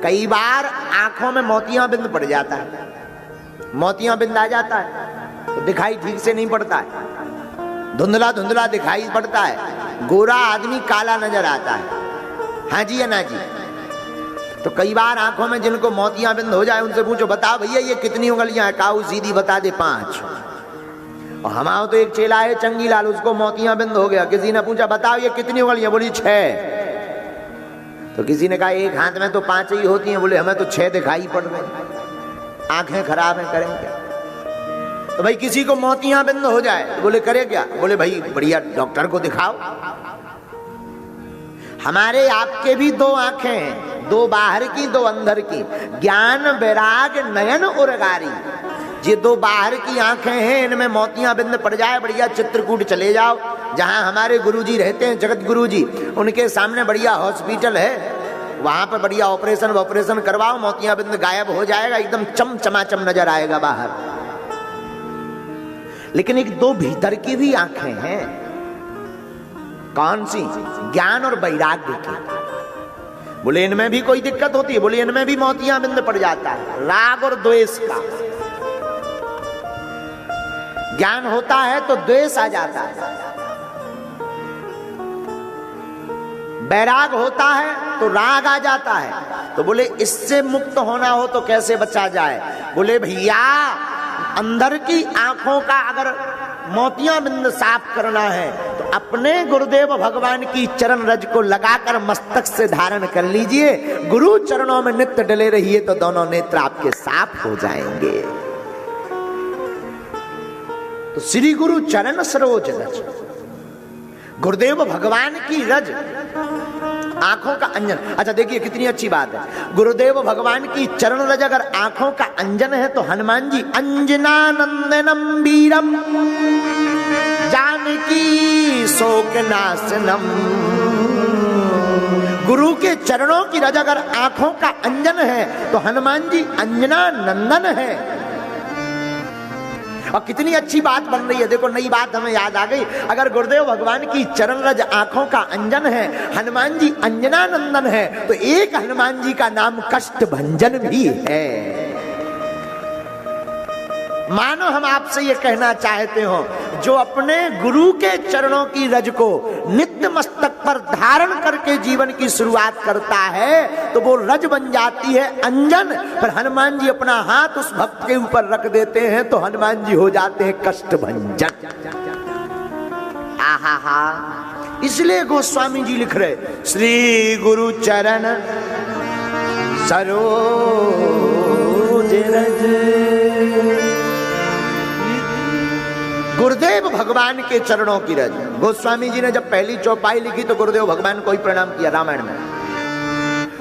कई बार आंखों में मोतियां बिंद पड़ जाता है, मोतियां बिंद आ जाता है तो दिखाई ठीक से नहीं पड़ता है, धुंधला धुंधला दिखाई पड़ता है, गोरा आदमी काला नजर आता है। हाँ जी या ना जी? तो कई बार आंखों में जिनको मोतियां बिंद हो जाए उनसे पूछो, बताओ भैया ये कितनी उंगलियां है? काऊ सीधी बता दे 5। और हमारा तो एक चेला है चंगी लाल, उसको मोतियां बिंद हो गया। किसी ने पूछा बताओ ये कितनी उंगलियां? बोली 6। तो किसी ने कहा एक हाथ में तो 5 ही होती हैं। बोले हमें तो 6 दिखाई पड़ रही, आंखें खराब हैं, करें क्या? तो भाई किसी को मोतियां बिंद हो जाए तो बोले करे क्या? बोले भाई बढ़िया डॉक्टर को दिखाओ। हमारे आपके भी 2 आंखें हैं, 2 बाहर की 2 अंदर की, ज्ञान वैराग नयन उर्गारी। ये 2 बाहर की आंखें हैं, इनमें मोतियां बिंद पड़ जाए बढ़िया चित्रकूट चले जाओ, जहां हमारे गुरुजी रहते हैं जगत गुरुजी, उनके सामने बढ़िया हॉस्पिटल है, वहां पर बढ़िया ऑपरेशन करवाओ, मोतियां बिंद गायब हो जाएगा, एकदम चम चमाचम नजर आएगा बाहर। लेकिन एक 2 भीतर की भी आंखें हैं। कौन सी? ज्ञान और वैराग्य की। बोले इनमें भी कोई दिक्कत होती है? बोले इनमें भी मोतियां बिंद पड़ जाता है, राग और द्वेष का। ज्ञान होता है तो द्वेष आ जाता है, वैराग होता है तो राग आ जाता है। तो बोले इससे मुक्त होना हो तो कैसे बचा जाए? बोले भैया अंदर की आंखों का अगर मोतियां बिंद साफ करना है तो अपने गुरुदेव भगवान की चरण रज को लगाकर मस्तक से धारण कर लीजिए, गुरु चरणों में नित्य डले रहिए तो दोनों नेत्र आपके साफ हो जाएंगे। तो श्री गुरु चरण सरोज रज, गुरुदेव भगवान की रज आंखों का अंजन। अच्छा देखिए कितनी अच्छी बात है, गुरुदेव भगवान की चरण रज अगर आंखों का अंजन है तो हनुमान जी अंजना नंदनम वीरम जानकी शोक नाशनम। गुरु के चरणों की रज अगर आंखों का अंजन है तो हनुमान जी अंजना नंदन है। और कितनी अच्छी बात बन रही है, देखो नई बात हमें याद आ गई। अगर गुरुदेव भगवान की चरण रज आंखों का अंजन है, हनुमान जी अंजना नंदन है, तो एक हनुमान जी का नाम कष्ट भंजन भी है। मानो हम आपसे ये कहना चाहते हो, जो अपने गुरु के चरणों की रज को नित्य मस्तक पर धारण करके जीवन की शुरुआत करता है तो वो रज बन जाती है अंजन। पर हनुमान जी अपना हाथ उस भक्त के ऊपर रख देते हैं तो हनुमान जी हो जाते हैं कष्ट भंजन। आहा हा, इसलिए गोस्वामी जी लिख रहे श्री गुरु चरण सरोज रज। गुरुदेव भगवान के चरणों की रज। गोस्वामी जी ने जब पहली चौपाई लिखी तो गुरुदेव भगवान को ही प्रणाम किया रामायण में।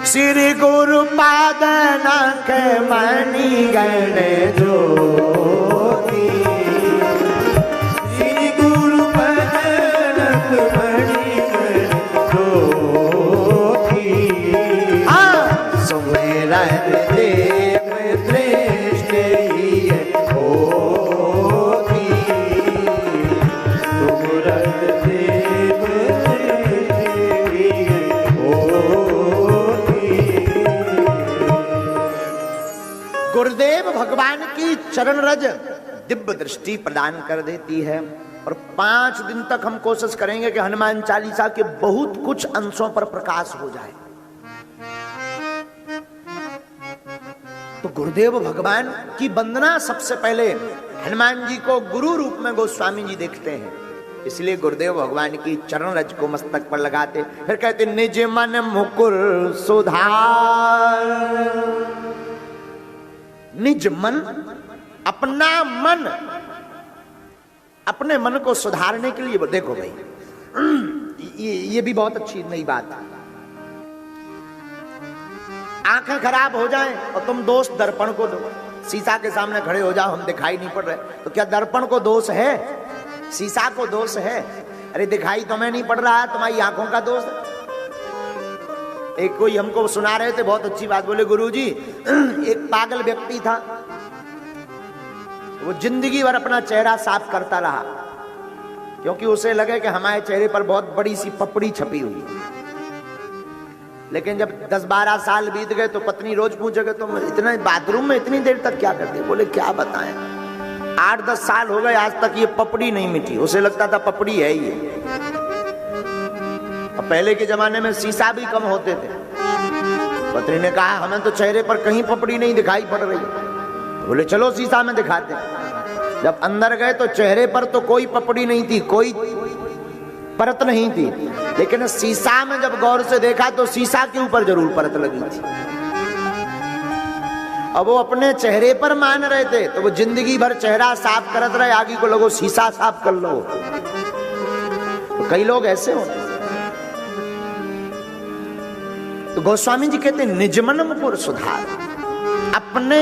श्री गुरु पाद नाथ मणि गण ज्योति, श्री गुरु पाद नाथ मणि गण ज्योति। सुमिरन देव श्रेष्ठ गुरुदेव भगवान की चरण रज दिव्य दृष्टि प्रदान कर देती है। और 5 दिन तक हम कोशिश करेंगे कि हनुमान चालीसा के बहुत कुछ अंशों पर प्रकाश हो जाए। तो गुरुदेव भगवान की वंदना सबसे पहले हनुमान जी को गुरु रूप में गोस्वामी जी देखते हैं, इसलिए गुरुदेव भगवान की चरण रज को मस्तक पर लगाते। फिर कहते निज मन मुकुर सुधार। निज मन, अपना मन, अपने मन को सुधारने के लिए देखो भाई ये भी बहुत अच्छी नई बात है। आंखें खराब हो जाएं और तुम दोष दर्पण को दो। शीशा के सामने खड़े हो जाओ, हम दिखाई नहीं पड़ रहे, तो क्या दर्पण को दोष है? शीशा को दोष है? अरे दिखाई तुम्हें नहीं पड़ रहा है, तुम्हारी आंखों का दोष है। एक कोई हमको सुना रहे थे बहुत अच्छी बात, बोले गुरुजी एक पागल व्यक्ति था, वो जिंदगी भर अपना चेहरा साफ करता रहा क्योंकि उसे लगे कि हमारे चेहरे पर बहुत बड़ी सी पपड़ी छपी हुई है। लेकिन जब 10-12 साल बीत गए तो पत्नी रोज पूछे तुम इतना बाथरूम में इतनी देर तक क्या करते? बोले क्या बताएं, 8-10 साल हो गए आज तक ये पपड़ी नहीं मिटी। उसे लगता था पपड़ी है ये। अब पहले के जमाने में शीशा भी कम होते थे। पत्नी ने कहा हमें तो चेहरे पर कहीं पपड़ी नहीं दिखाई पड़ रही। बोले चलो शीशा में दिखाते हैं। जब अंदर गए तो चेहरे पर तो कोई पपड़ी नहीं थी, कोई परत नहीं थी, लेकिन शीशा में जब गौर से देखा तो शीशा के ऊपर जरूर परत लगी थी। अब वो अपने चेहरे पर मान रहे थे तो वो जिंदगी भर चेहरा साफ करत रहे, आगे को लोगों शीशा साफ कर लो। तो कई लोग ऐसे होते। तो गोस्वामी जी कहते निजमन मुकुर सुधार, अपने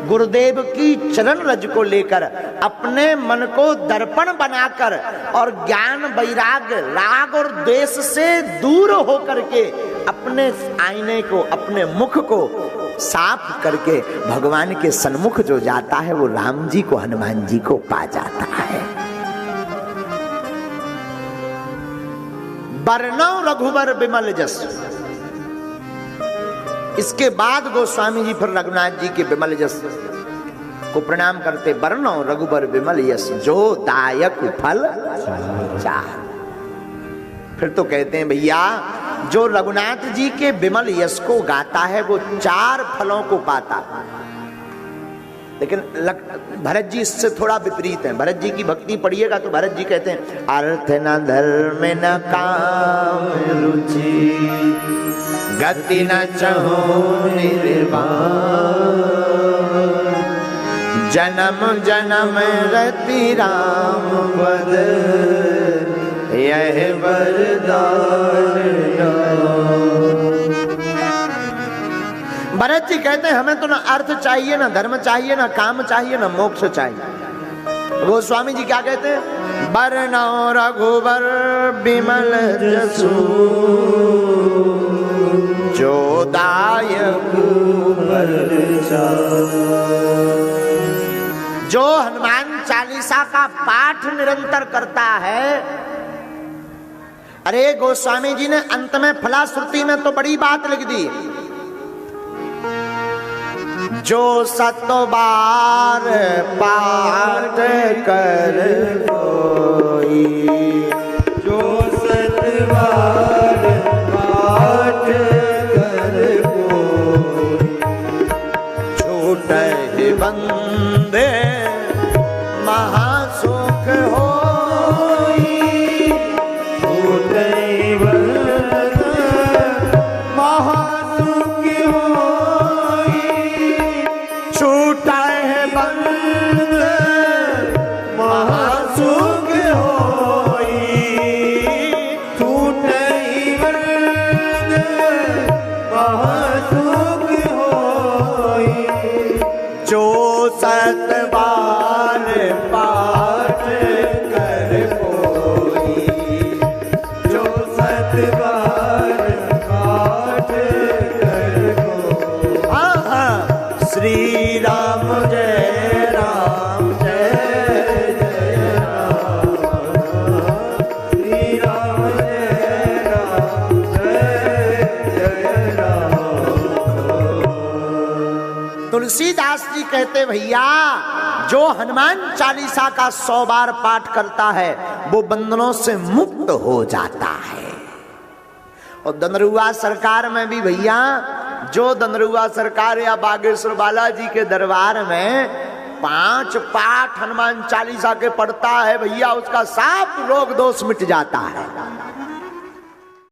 गुरुदेव की चरण रज को लेकर अपने मन को दर्पण बनाकर और ज्ञान वैराग्य राग और द्वेष से दूर होकर के अपने आईने को, अपने मुख को साफ करके भगवान के सन्मुख जो जाता है वो राम जी को, हनुमान जी को पा जाता है। बरनौ रघुबर बिमल जस। इसके बाद गोस्वामी जी फिर रघुनाथ जी के विमल यश को प्रणाम करते। बरनौ रघुबर विमल यश जो दायक फल चाह। फिर तो कहते हैं भैया जो रघुनाथ जी के विमल यश को गाता है वो 4 फलों को पाता। लेकिन भरत जी इससे थोड़ा विपरीत है। भरत जी की भक्ति पढ़िएगा तो भरत जी कहते हैं अर्थ न धर्म न काम रुचि गति न चहु निर्वाण जन्म जन्म रति राम पद यह वरदान। भरत जी कहते हैं हमें तो ना अर्थ चाहिए, ना धर्म चाहिए, ना काम चाहिए, ना मोक्ष चाहिए। गोस्वामी जी क्या कहते हैं? बरनौ रघुबर बिमल जसु जो दायक फल चाह। जो हनुमान चालीसा का पाठ निरंतर करता है। अरे गोस्वामी जी ने अंत में फलाश्रुति में तो बड़ी बात लिख दी, जो 7 बार पाठ कर कोई, जो 7 बार पाठ कर कोई, छूटे बंदे महासुख होई, छूटे बंदे महासुख होई, छूटा है बंद महासुख होई, छूटे बंद महासुख होई, जो 7 बार पाठ कर कोई, जो 7 बार पाठ कर कोई। श्री राम जय राम जय जय राम, श्री राम जय राम जय जय राम। तुलसीदास जी कहते भैया जो हनुमान चालीसा का 100 बार पाठ करता है वो बंधनों से मुक्त हो जाता है। और दनरुआ सरकार में भी भैया जो दनरुआ सरकार या बागेश्वर बालाजी के दरबार में 5 पाठ हनुमान चालीसा के पढ़ता है भैया उसका साफ रोग दोष मिट जाता है।